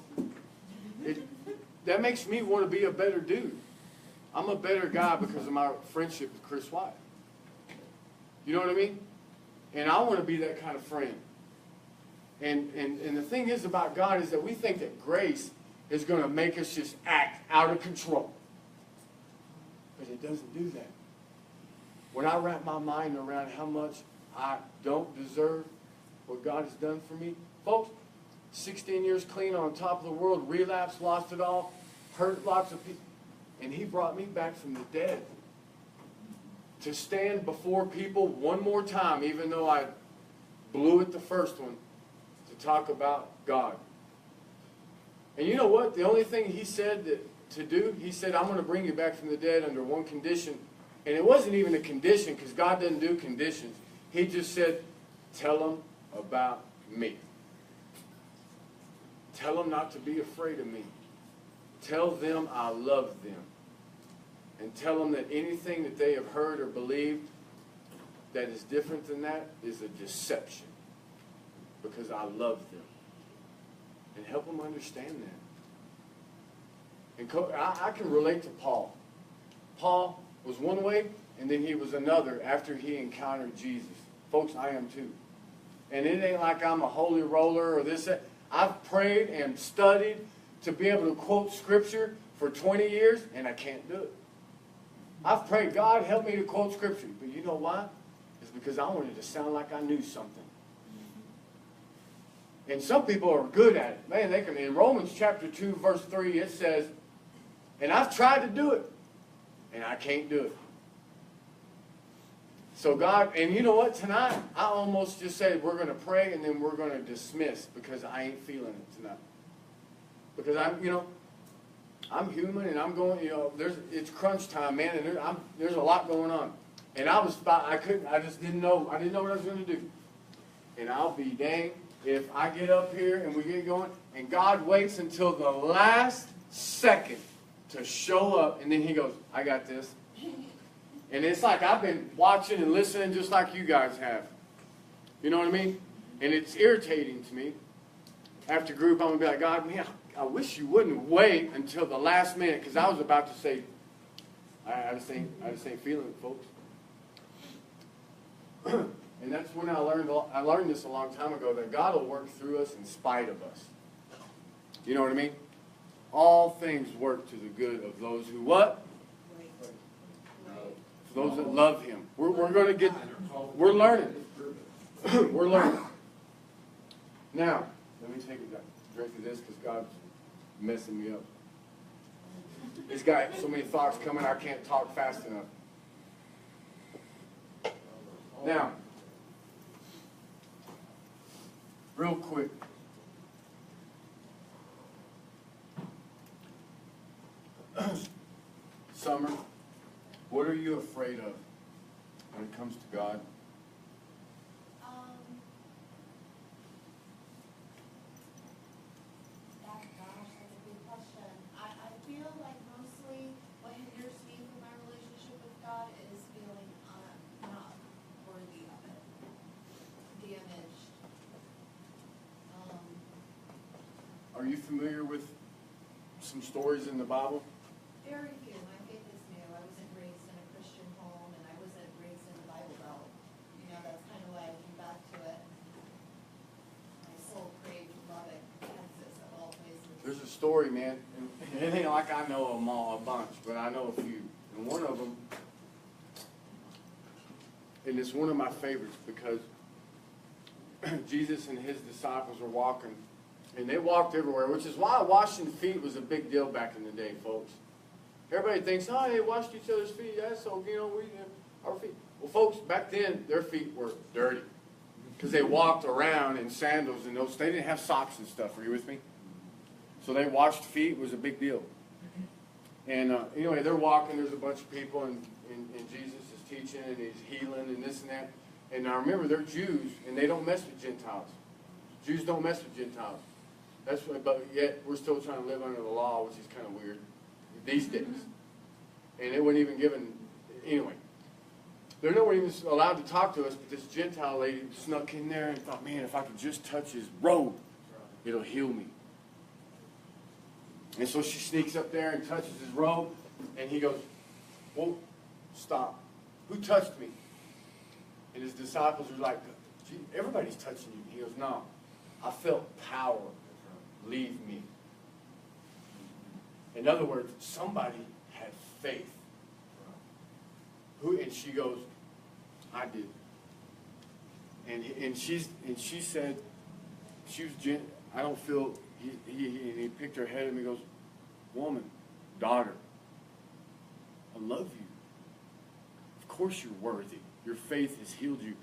that makes me want to be a better dude. I'm a better guy because of my friendship with Chris Wyatt. You know what I mean? And I want to be that kind of friend. And the thing is about God is that we think that grace is going to make us just act out of control. But it doesn't do that. When I wrap my mind around how much I don't deserve what God has done for me, folks, 16 years clean on top of the world, relapsed, lost it all, hurt lots of people. And he brought me back from the dead to stand before people one more time, even though I blew it the first one, to talk about God. And you know what? The only thing he said to do, he said, I'm going to bring you back from the dead under one condition. And it wasn't even a condition, because God doesn't do conditions. He just said, tell them about me. Tell them not to be afraid of me. Tell them I love them. And tell them that anything that they have heard or believed that is different than that is a deception. Because I love them. And help them understand that. And I can relate to Paul. Paul was one way, and then he was another after he encountered Jesus. Folks, I am too. And it ain't like I'm a holy roller or this, that. I've prayed and studied to be able to quote Scripture for 20 years, and I can't do it. I've prayed, God, help me to quote Scripture. But you know why? It's because I wanted to sound like I knew something. And some people are good at it. Man, they can. In Romans chapter 2, verse 3, it says, and I've tried to do it, and I can't do it. So God, and you know what? Tonight, I almost just said we're going to pray and then we're going to dismiss because I ain't feeling it tonight. Because I'm human and I'm going, it's crunch time, man, and there's a lot going on. And I just didn't know what I was going to do. And I'll be dang if I get up here and we get going, and God waits until the last second to show up, and then he goes, I got this. And it's like I've been watching and listening just like you guys have. You know what I mean? And it's irritating to me. After group, I'm going to be like, God, man, I wish you wouldn't wait until the last minute, because I was about to say, I just ain't feeling it, folks. And that's when I learned this a long time ago, that God will work through us in spite of us. You know what I mean? All things work to the good of those who what? For those that love him. We're going to get, we're learning. We're learning. Now, let me take a drink of this because God's messing me up. He's got so many thoughts coming, I can't talk fast enough. Now, real quick. Summer, what are you afraid of when it comes to God? Gosh, that's a good question. I feel like mostly what hinders me from my relationship with God is feeling not worthy of it, damaged. Are you familiar with some stories in the Bible? Very few. My faith is new. I wasn't raised in a Christian home, and I wasn't raised in the Bible Belt. That's kind of why I came back to it. My soul craved Lubbock, Kansas, of all places. There's a story, man, and it ain't like I know them all a bunch, but I know a few. And one of them, and it's one of my favorites because Jesus and his disciples were walking, and they walked everywhere, which is why washing feet was a big deal back in the day, folks. Everybody thinks, oh, they washed each other's feet. That's so, our feet. Well, folks, back then, their feet were dirty because they walked around in sandals and those. They didn't have socks and stuff. Are you with me? So they washed feet was a big deal. And anyway, they're walking. There's a bunch of people, and Jesus is teaching, and he's healing, and this and that. And now remember, they're Jews, and they don't mess with Gentiles. Jews don't mess with Gentiles. That's what, but yet we're still trying to live under the law, which is kind of weird these days. And it wasn't even given, anyway. They're not even allowed to talk to us, but this Gentile lady snuck in there and thought, man, if I could just touch his robe, it'll heal me. And so she sneaks up there and touches his robe, and he goes, whoa, stop. Who touched me? And his disciples were like, gee, everybody's touching you. He goes, no, I felt power leave me. In other words, somebody had faith. Who? And she goes, I did. And she said, she was I don't feel. He picked her head and he goes, woman, daughter, I love you. Of course you're worthy. Your faith has healed you.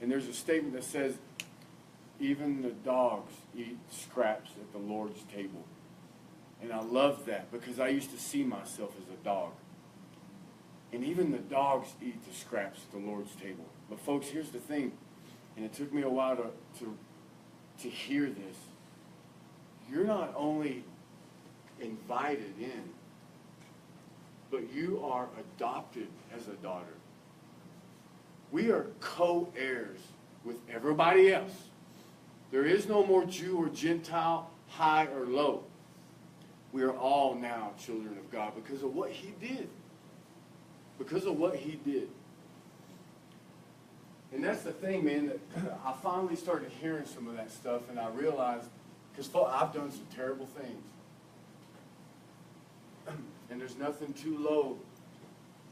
And there's a statement that says, even the dogs eat scraps at the Lord's table. And I love that because I used to see myself as a dog. And even the dogs eat the scraps at the Lord's table. But folks, here's the thing, and it took me a while to hear this. You're not only invited in, but you are adopted as a daughter. We are co-heirs with everybody else. There is no more Jew or Gentile, high or low. We are all now children of God because of what he did. Because of what he did. And that's the thing, man, that I finally started hearing some of that stuff, and I realized, because I've done some terrible things. And there's nothing too low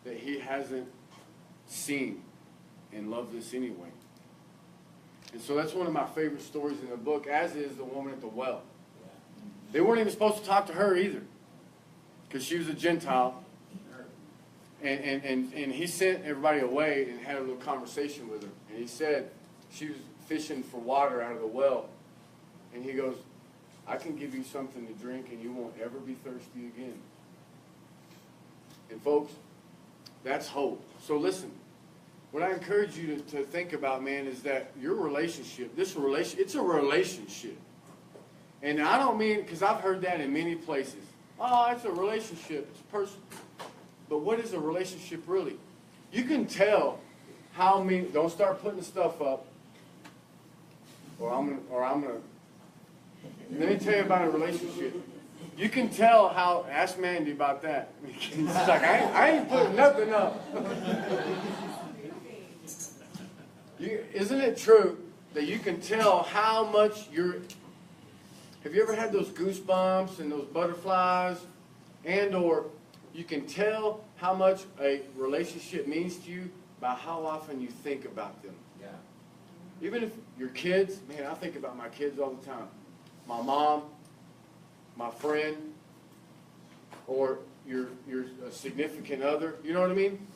that he hasn't seen and loved us anyway. And so that's one of my favorite stories in the book, as is the woman at the well. They weren't even supposed to talk to her either, because she was a Gentile. And he sent everybody away and had a little conversation with her. And he said she was fishing for water out of the well. And he goes, I can give you something to drink and you won't ever be thirsty again. And folks, that's hope. So listen, what I encourage you to think about, man, is that your relationship, it's a relationship. And I don't mean, because I've heard that in many places. Oh, it's a relationship, it's a person. But what is a relationship really? You can tell how many, don't start putting stuff up, let me tell you about a relationship. You can tell how, ask Mandy about that. She's like, I ain't putting nothing up. Isn't it true that you can tell how much have you ever had those goosebumps and those butterflies? And or you can tell how much a relationship means to you by how often you think about them. Yeah. Even if your kids, man, I think about my kids all the time. My mom, my friend, or your significant other. You know what I mean?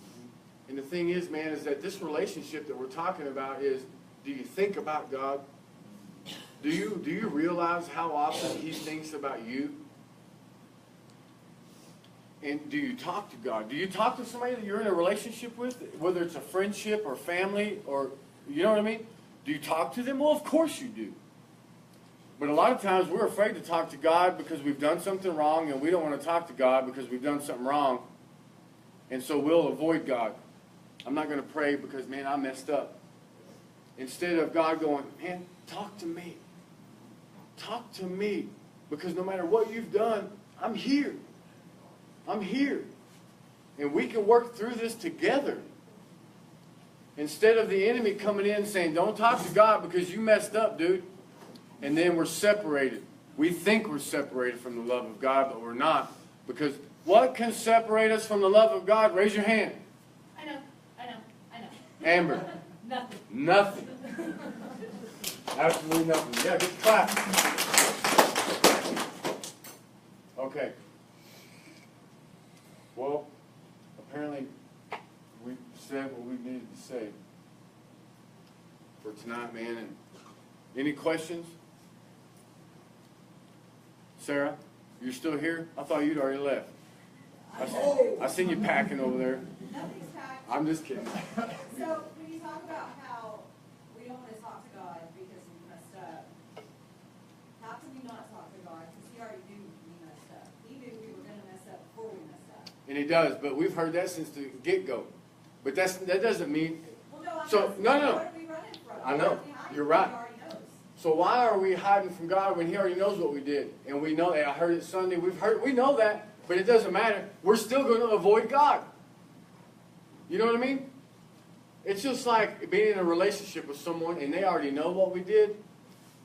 And the thing is, man, is that this relationship that we're talking about is, do you think about God? Do you realize how often He thinks about you? And do you talk to God? Do you talk to somebody that you're in a relationship with, whether it's a friendship or family or, you know what I mean? Do you talk to them? Well, of course you do. But a lot of times we're afraid to talk to God because we've done something wrong, and we don't want to talk to God because we've done something wrong. And so we'll avoid God. I'm not going to pray because, man, I messed up. Instead of God going, man, talk to me. Talk to me. Because no matter what you've done, I'm here. I'm here. And we can work through this together. Instead of the enemy coming in saying, don't talk to God because you messed up, dude. And then we're separated. We think we're separated from the love of God, but we're not. Because what can separate us from the love of God? Raise your hand. I know. Amber. Nothing. Nothing. Absolutely nothing. Yeah, good clap. Okay. Well, apparently we said what we needed to say for tonight, man. And any questions? Sarah, you're still here? I thought you'd already left. I seen you packing over there. Nothing's packed. I'm just kidding. So when you talk about how we don't want to talk to God because we messed up, how can we not talk to God? Because He already knew we messed up. He knew we were going to mess up before we messed up. And He does, but we've heard that since the get-go. But that doesn't mean. Well, no, I'm So, asking, no. what are we running from? I know. What are we hiding You're from? right. He already knows. So why are we hiding from God when He already knows what we did? And we know, and I heard it Sunday, we know that, but it doesn't matter. We're still going to avoid God. You know what I mean? It's just like being in a relationship with someone and they already know what we did.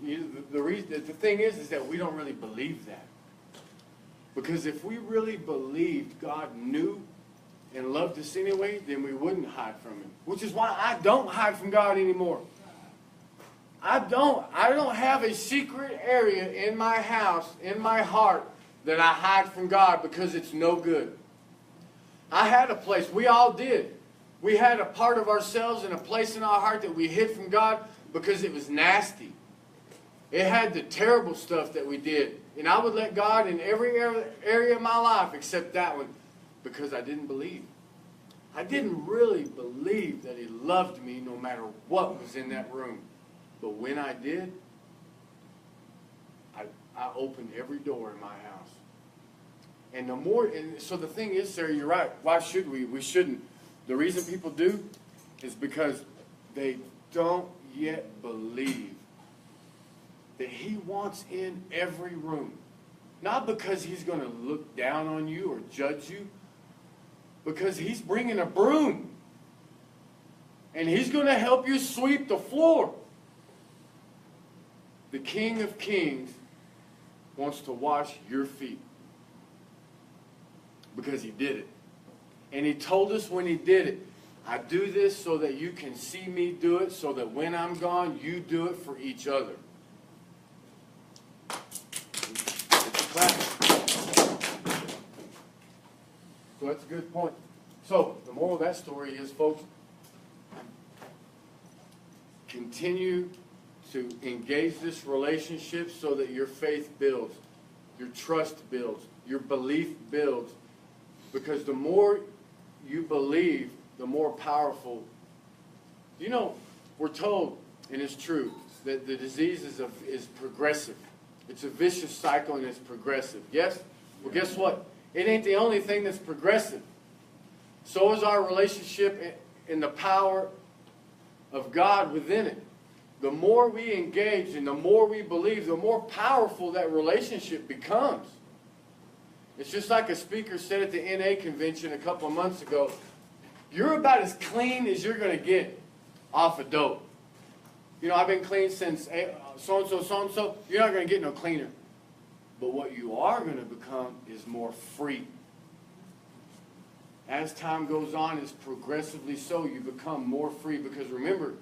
The thing is that we don't really believe that. Because if we really believed God knew and loved us anyway, then we wouldn't hide from Him. Which is why I don't hide from God anymore. I don't have a secret area in my house, in my heart, that I hide from God because it's no good. I had a place, we all did. We had a part of ourselves and a place in our heart that we hid from God because it was nasty. It had the terrible stuff that we did. And I would let God in every area of my life except that one because I didn't believe. I didn't really believe that He loved me no matter what was in that room. But when I did, I opened every door in my house. And so the thing is, Sarah, you're right. Why should we? We shouldn't. The reason people do is because they don't yet believe that He wants in every room. Not because He's going to look down on you or judge you, because He's bringing a broom. And He's going to help you sweep the floor. The King of Kings wants to wash your feet. Because He did it. And He told us when He did it, I do this so that you can see me do it, so that when I'm gone, you do it for each other. It's a clap. So that's a good point. So the moral of that story is, folks, continue to engage this relationship so that your faith builds, your trust builds, your belief builds. Because the more you believe, the more powerful. You know, we're told, and it's true, that the disease is progressive. It's a vicious cycle and it's progressive. Yes? Well, guess what? It ain't the only thing that's progressive. So is our relationship in the power of God within it. The more we engage and the more we believe, the more powerful that relationship becomes. It's just like a speaker said at the NA convention a couple of months ago, you're about as clean as you're going to get off of dope. You know, I've been clean since so-and-so, so-and-so. You're not going to get no cleaner. But what you are going to become is more free. As time goes on, it's progressively so. You become more free because remember,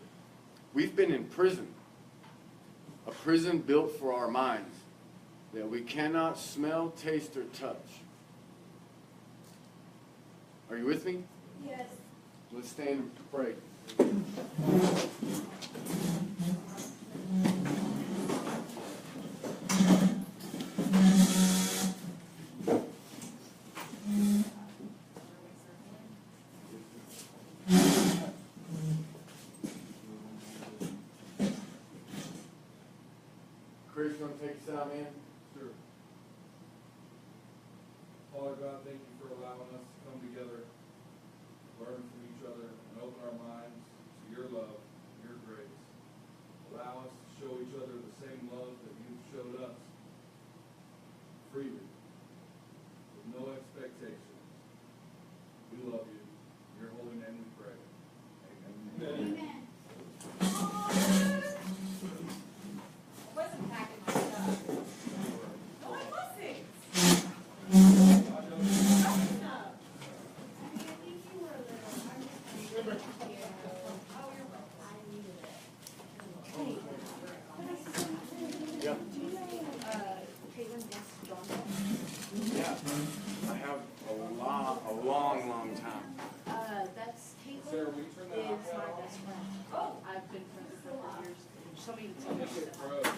we've been in prison. A prison built for our minds that we cannot smell, taste, or touch. Are you with me? Yes. Let's stand and pray. Chris, you want to take us out, man? Sure. Father God, thank you for allowing us to come together, learn from each other, and open our minds to your love, your grace. Allow us to show each other the same love that you've showed us, freely, with no expectations. We love you. In your holy name we pray. Amen. Amen. Wasn't packing my stuff. No, I wasn't. Yeah. Yeah. I have a long time. That's Caitlin Sarah, will you turn that is off? my best friend. Oh. I've been friends with her for years. Somebody tell me Get that. froze.